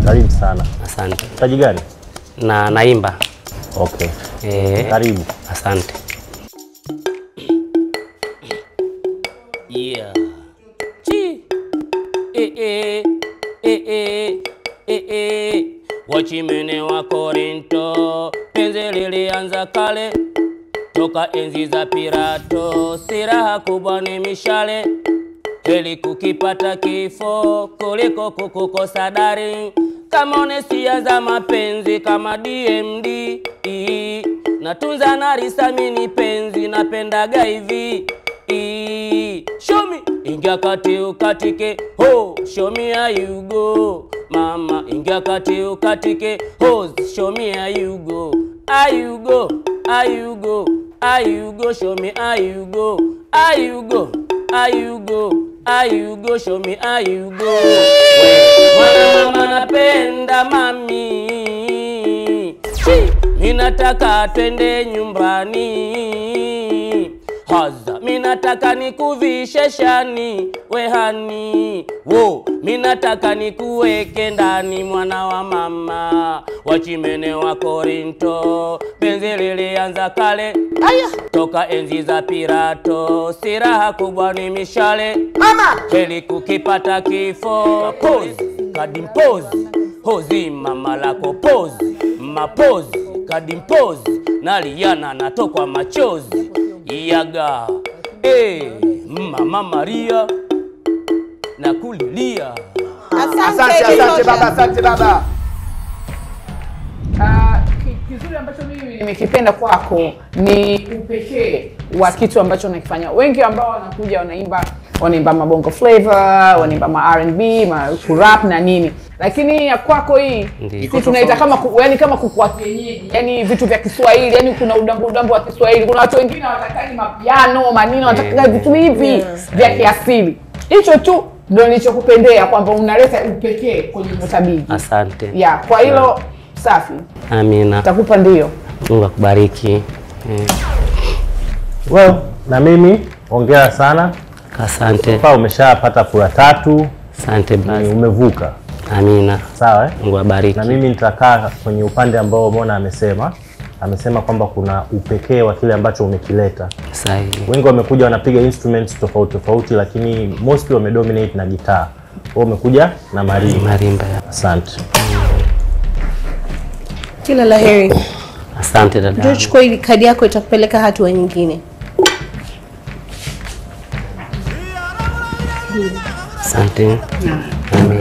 Karibu sana. Asante. Taji gani? Naimba. Okay. Karibu. Asante. Yeah. Chi. Wachimene wa Korinto, penzi lilianza kale, toka enzi za Pirato, siraha kubwa ni mishale, heli kukipata kifo kuliko kukukosa dari, kama onesia za mapenzi kama DMD, natunza narisa mini penzi napendaga hivi, show me ingia kati ukatike, ho show me how you go, mama ingia kati ukatike, ho show me how you go, how you go, how you go, how you go, show me how you go, how you go, how you go, how you go, show me how you go. Mwana mama napenda mami, minataka twende nyumbani, haza minataka nikuvishe shani wehani, wo minataka nikuweke ndani mwana wa mama. Wachimene wa Korinto, penzi lilianza kale, toka enzi za Pirato, siraha kubwa ni mishale, mama heli kukipata kifo, pose kadimpose, hozi mama lako pose, mapozi kadimpose, naliana natokwa machozi, iyaga mama Maria na kulilia. Asante baba, asante baba. Kizuri ambacho mimi nimekipenda kwako ni upekee wa kitu ambacho unakifanya. Wengi ambao wanakuja wanaimba mabongo flavor, wanaimba ma R&B, ma rap na nini. Lakini ya kwako hii si tunaita kama kama kuku wa kienyeji, yani vitu vya Kiswahili, yani kuna udambu wa Kiswahili. Kuna watu wengine wanataka mapiano, maneno, wanataka vitu hivi vya kiasili. Hicho tu ndio nilichokupendea kwamba unaleta upekee kwenye Nyotabigi. Asante. Kwa hilo safi. Amina. Takupa ndio. Mungu akubariki. Well, na mimi hongera sana. Asante. Kwa umeshapata kura 3. Asante basi. Umevuka. Amina. Sawa Mungu abariki. Na mimi nitakaa kwenye upande ambao umeona amesema kwamba kuna upekee wa kile ambacho umekileta. Sahihi. Wengi wamekuja wanapiga instruments tofauti lakini mostly wamedominate na gitaa. Wao umekuja na marimba. Asante. Kila laheri. Asante dada. Ndio chukua hii kadi yako itakupeleka hatua nyingine. Asante. Amen.